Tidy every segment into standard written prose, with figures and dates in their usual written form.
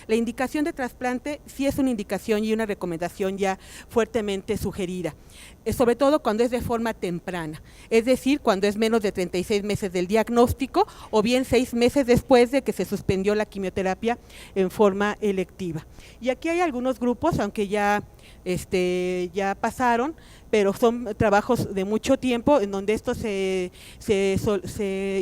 La indicación de trasplante sí es una indicación y una recomendación ya fuertemente sugerida, sobre todo cuando es de forma temprana, es decir, cuando es menos de 36 meses del diagnóstico o bien 6 meses después de que se suspendió la quimioterapia en forma electiva. Y aquí hay algunos grupos, aunque ya pasaron, pero son trabajos de mucho tiempo en donde esto se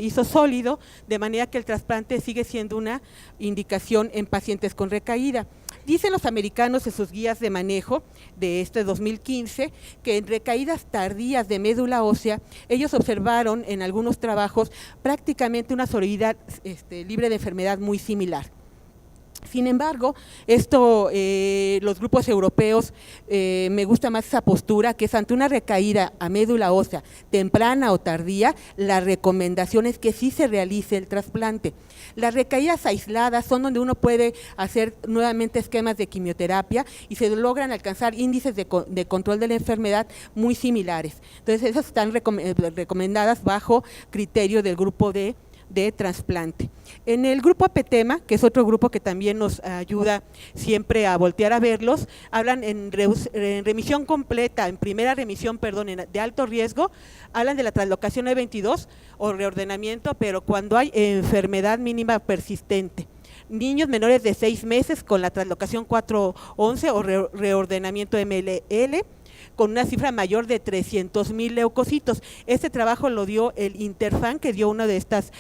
hizo sólido, de manera que el trasplante sigue siendo una indicación en pacientes con recaída. Dicen los americanos en sus guías de manejo de 2015 que en recaídas tardías de médula ósea, ellos observaron en algunos trabajos prácticamente una sororidad libre de enfermedad muy similar. Sin embargo, los grupos europeos, me gusta más esa postura, que es ante una recaída a médula ósea temprana o tardía, la recomendación es que sí se realice el trasplante. Las recaídas aisladas son donde uno puede hacer nuevamente esquemas de quimioterapia y se logran alcanzar índices de control de la enfermedad muy similares. Entonces, esas están recomendadas bajo criterio del grupo de trasplante. En el grupo APTEMA, que es otro grupo que también nos ayuda siempre a voltear a verlos, hablan en remisión completa, en primera remisión, perdón, de alto riesgo, hablan de la translocación E22 o reordenamiento, pero cuando hay enfermedad mínima persistente. Niños menores de 6 meses con la translocación 411 o reordenamiento MLL, con una cifra mayor de 300,000 leucocitos. Este trabajo lo dio el Interfan, que dio una de estas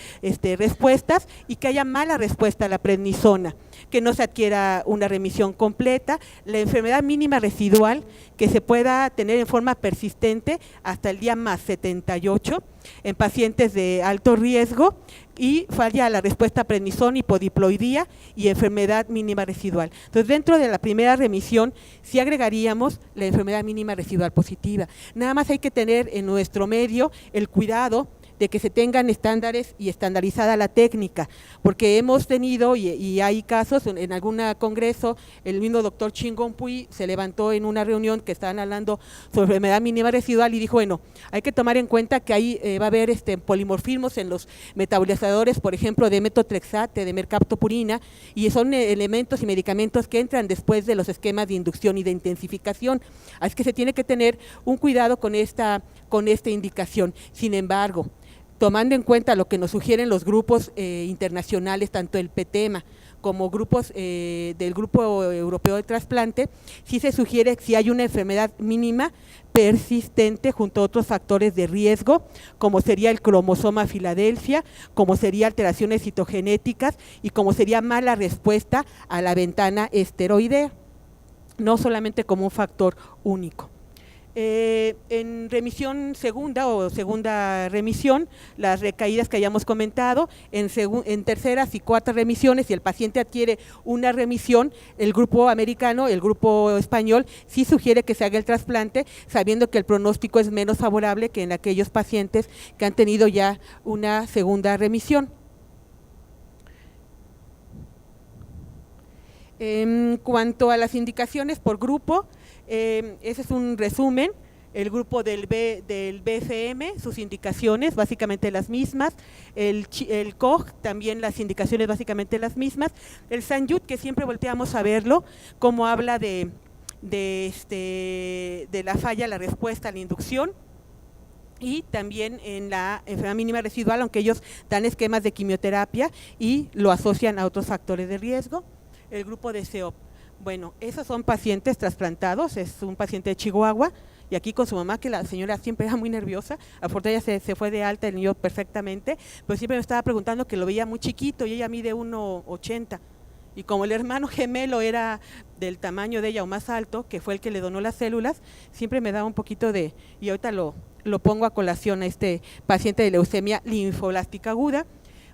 respuestas, y que haya mala respuesta a la prednisona, que no se adquiera una remisión completa, la enfermedad mínima residual, que se pueda tener en forma persistente hasta el día más 78 en pacientes de alto riesgo, y falla la respuesta a prednisona, hipodiploidía y enfermedad mínima residual. Entonces, dentro de la primera remisión, sí agregaríamos la enfermedad mínima residual positiva. Nada más hay que tener en nuestro medio el cuidado de que se tengan estándares y estandarizada la técnica, porque hemos tenido, y hay casos, en algún congreso, el mismo doctor Chingon Puy se levantó en una reunión que estaban hablando sobre enfermedad mínima residual y dijo, bueno, hay que tomar en cuenta que ahí va a haber polimorfismos en los metabolizadores, por ejemplo, de metotrexate, de mercaptopurina, y son elementos y medicamentos que entran después de los esquemas de inducción y de intensificación, así que se tiene que tener un cuidado con esta indicación. Sin embargo, tomando en cuenta lo que nos sugieren los grupos internacionales, tanto el PTEMA como grupos del Grupo Europeo de Trasplante, sí se sugiere que si hay una enfermedad mínima persistente junto a otros factores de riesgo, como sería el cromosoma Filadelfia, como sería alteraciones citogenéticas y como sería mala respuesta a la ventana esteroidea, no solamente como un factor único. En remisión segunda remisión, las recaídas que hayamos comentado, en terceras y cuartas remisiones, si el paciente adquiere una remisión, el grupo americano, el grupo español, sí sugiere que se haga el trasplante, sabiendo que el pronóstico es menos favorable que en aquellos pacientes que han tenido ya una segunda remisión. En cuanto a las indicaciones por grupo, ese es un resumen. El grupo del BFM, sus indicaciones básicamente las mismas, el COG también las indicaciones básicamente las mismas, el SANYUT, que siempre volteamos a verlo, como habla de la falla, la respuesta a la inducción, y también en la enfermedad mínima residual, aunque ellos dan esquemas de quimioterapia y lo asocian a otros factores de riesgo. El grupo de CEOP, bueno, esos son pacientes trasplantados, es un paciente de Chihuahua, y aquí con su mamá, que la señora siempre era muy nerviosa, afortunadamente se fue de alta, el niño perfectamente, pero siempre me estaba preguntando que lo veía muy chiquito, y ella mide 1,80, y como el hermano gemelo era del tamaño de ella o más alto, que fue el que le donó las células, siempre me daba un poquito de, y ahorita lo pongo a colación a este paciente de leucemia linfoblástica aguda.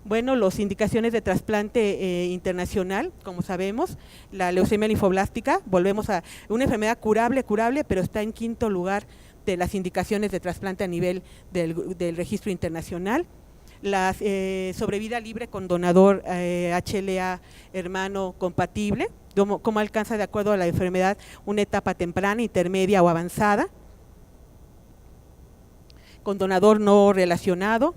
Bueno, las indicaciones de trasplante internacional, como sabemos, la leucemia linfoblástica, volvemos a una enfermedad curable, pero está en quinto lugar de las indicaciones de trasplante a nivel del registro internacional. La sobrevida libre con donador HLA hermano compatible, cómo alcanza de acuerdo a la enfermedad una etapa temprana, intermedia o avanzada, con donador no relacionado.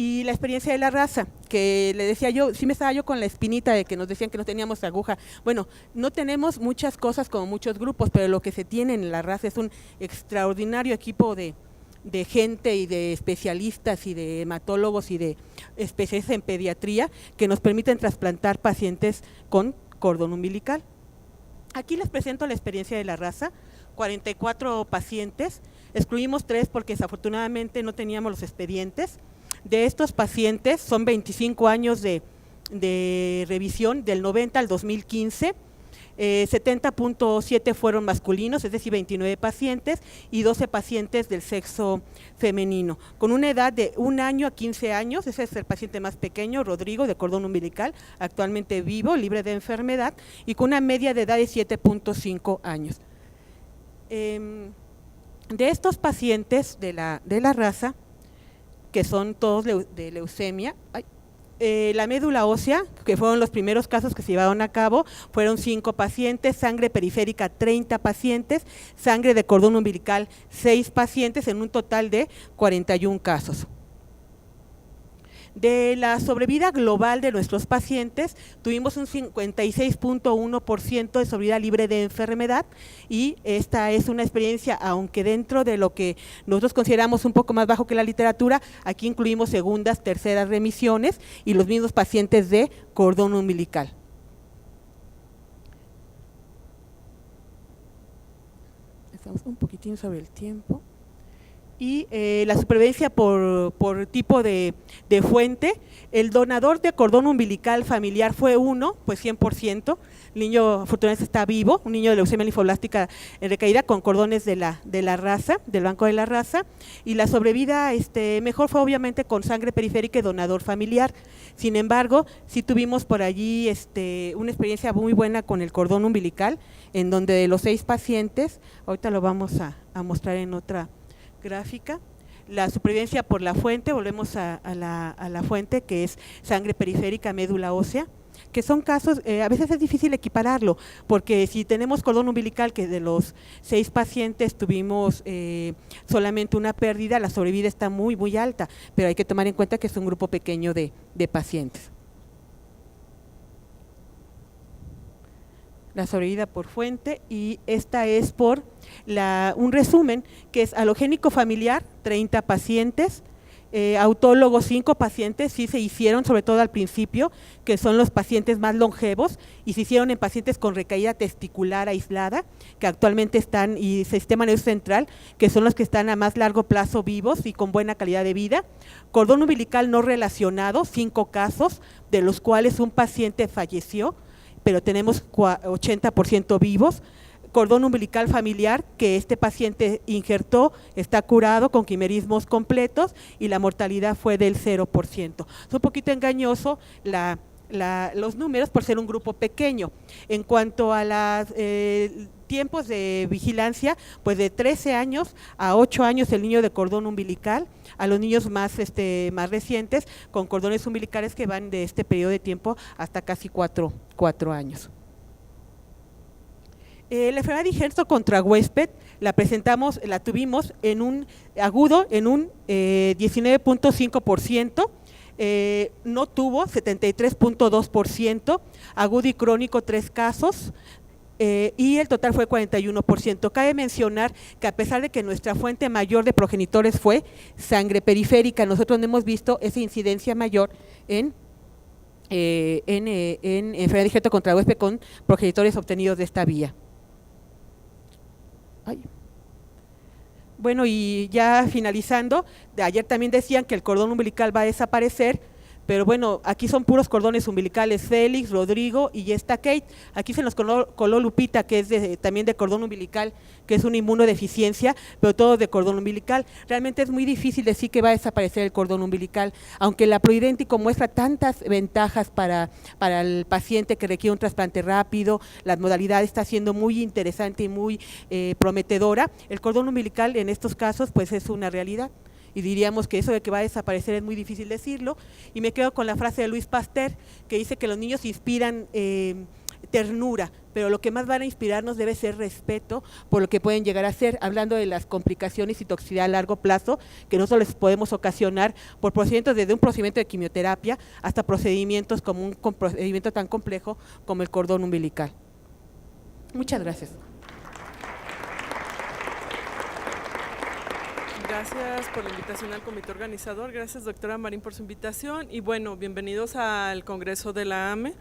Y la experiencia de la raza, que le decía yo, sí me estaba yo con la espinita de que nos decían que no teníamos aguja. Bueno, no tenemos muchas cosas como muchos grupos, pero lo que se tiene en la raza es un extraordinario equipo de gente y de especialistas y de hematólogos y de especialistas en pediatría que nos permiten trasplantar pacientes con cordón umbilical. Aquí les presento la experiencia de la raza, 44 pacientes, excluimos 3 porque desafortunadamente no teníamos los expedientes. De estos pacientes son 25 años de revisión, del 90 al 2015, 70.7 fueron masculinos, es decir, 29 pacientes y 12 pacientes del sexo femenino, con una edad de 1 año a 15 años, ese es el paciente más pequeño, Rodrigo, de cordón umbilical, actualmente vivo, libre de enfermedad, y con una media de edad de 7.5 años. De estos pacientes de la raza, que son todos de leucemia, la médula ósea, que fueron los primeros casos que se llevaron a cabo, fueron 5 pacientes, sangre periférica 30 pacientes, sangre de cordón umbilical 6 pacientes, en un total de 41 casos. De la sobrevida global de nuestros pacientes, tuvimos un 56.1% de sobrevida libre de enfermedad, y esta es una experiencia, aunque dentro de lo que nosotros consideramos un poco más bajo que la literatura, aquí incluimos segundas, terceras remisiones y los mismos pacientes de cordón umbilical. Estamos un poquitín sobre el tiempo. Y la supervivencia por tipo de fuente, el donador de cordón umbilical familiar fue 1, pues 100%, el niño afortunadamente está vivo, un niño de leucemia linfoblástica en recaída con cordones de la raza, del banco de la raza, y la sobrevida mejor fue obviamente con sangre periférica y donador familiar. Sin embargo, sí tuvimos por allí una experiencia muy buena con el cordón umbilical, en donde de los 6 pacientes, ahorita lo vamos a mostrar en otra gráfica, la supervivencia por la fuente, volvemos a la fuente, que es sangre periférica, médula ósea, que son casos, a veces es difícil equipararlo, porque si tenemos cordón umbilical, que de los 6 pacientes tuvimos solamente una pérdida, la sobrevida está muy, muy alta, pero hay que tomar en cuenta que es un grupo pequeño de pacientes. La sobrevida por fuente, y esta es por un resumen, que es alogénico familiar, 30 pacientes, autólogos 5 pacientes, sí se hicieron, sobre todo al principio, que son los pacientes más longevos, y se hicieron en pacientes con recaída testicular aislada, que actualmente están, y sistema nervioso central, que son los que están a más largo plazo vivos y con buena calidad de vida. Cordón umbilical no relacionado, 5 casos, de los cuales un paciente falleció, pero tenemos 80% vivos. Cordón umbilical familiar, que este paciente injertó, está curado con quimerismos completos y la mortalidad fue del 0%. Es un poquito engañoso los números por ser un grupo pequeño. En cuanto a los tiempos de vigilancia, pues de 13 años a 8 años el niño de cordón umbilical, a los niños más recientes con cordones umbilicales que van de este periodo de tiempo hasta casi 4 años. La enfermedad de injerto contra huésped la tuvimos en un agudo en un 19.5%, no tuvo 73.2%, agudo y crónico 3 casos, y el total fue 41%. Cabe mencionar que a pesar de que nuestra fuente mayor de progenitores fue sangre periférica, nosotros no hemos visto esa incidencia mayor en enfermedad de injerto contra huésped con progenitores obtenidos de esta vía. Bueno, y ya finalizando, ayer también decían que el cordón umbilical va a desaparecer, pero bueno, aquí son puros cordones umbilicales, Félix, Rodrigo y ya está Kate. Aquí se nos coló Lupita, que es también de cordón umbilical, que es una inmunodeficiencia, pero todo de cordón umbilical. Realmente es muy difícil decir que va a desaparecer el cordón umbilical, aunque la proidéntico muestra tantas ventajas para el paciente que requiere un trasplante rápido, la modalidad está siendo muy interesante y muy prometedora. El cordón umbilical en estos casos pues es una realidad. Y diríamos que eso de que va a desaparecer es muy difícil decirlo, y me quedo con la frase de Louis Pasteur, que dice que los niños inspiran ternura, pero lo que más van a inspirarnos debe ser respeto por lo que pueden llegar a ser, hablando de las complicaciones y toxicidad a largo plazo que nosotros les podemos ocasionar por procedimientos, desde un procedimiento de quimioterapia hasta procedimientos como un procedimiento tan complejo como el cordón umbilical. Muchas gracias. Gracias por la invitación al comité organizador, gracias doctora Marín por su invitación y bueno, bienvenidos al Congreso de la AME.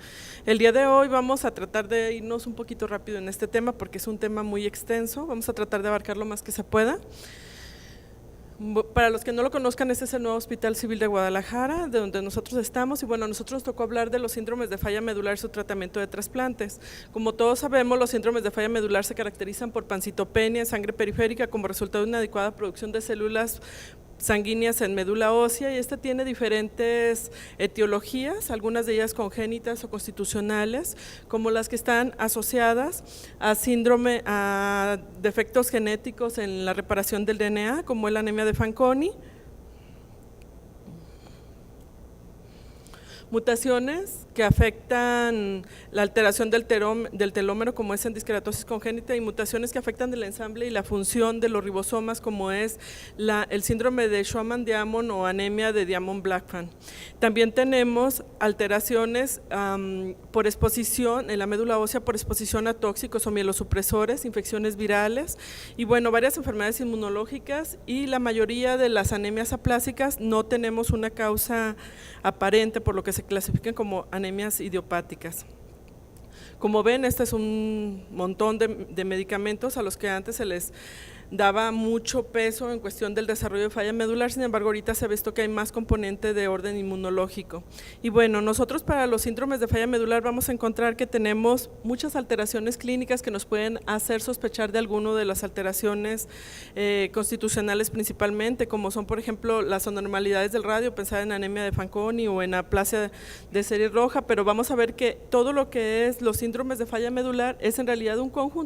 El día de hoy vamos a tratar de irnos un poquito rápido en este tema porque es un tema muy extenso, vamos a tratar de abarcar lo más que se pueda. Para los que no lo conozcan, este es el nuevo Hospital Civil de Guadalajara, de donde nosotros estamos, y bueno, a nosotros nos tocó hablar de los síndromes de falla medular y su tratamiento de trasplantes. Como todos sabemos, los síndromes de falla medular se caracterizan por pancitopenia, sangre periférica, como resultado de una adecuada producción de células sanguíneas en médula ósea, y este tiene diferentes etiologías, algunas de ellas congénitas o constitucionales, como las que están asociadas a síndrome, a defectos genéticos en la reparación del DNA, como la anemia de Fanconi, mutaciones que afectan la alteración del telómero, como es en disqueratosis congénita, y mutaciones que afectan el ensamble y la función de los ribosomas, como es el síndrome de Schwamman-Diamond o anemia de Diamond-Blackfan. También tenemos alteraciones por exposición en la médula ósea, por exposición a tóxicos o mielosupresores, infecciones virales y bueno, varias enfermedades inmunológicas, y la mayoría de las anemias aplásicas no tenemos una causa aparente, por lo que se clasifican como anemias idiopáticas. Como ven, este es un montón de medicamentos a los que antes se les daba mucho peso en cuestión del desarrollo de falla medular, sin embargo ahorita se ha visto que hay más componente de orden inmunológico. Y bueno, nosotros para los síndromes de falla medular vamos a encontrar que tenemos muchas alteraciones clínicas que nos pueden hacer sospechar de alguno de las alteraciones constitucionales principalmente, como son por ejemplo las anormalidades del radio, pensar en anemia de Fanconi o en aplasia de serie roja, pero vamos a ver que todo lo que es los síndromes de falla medular es en realidad un conjunto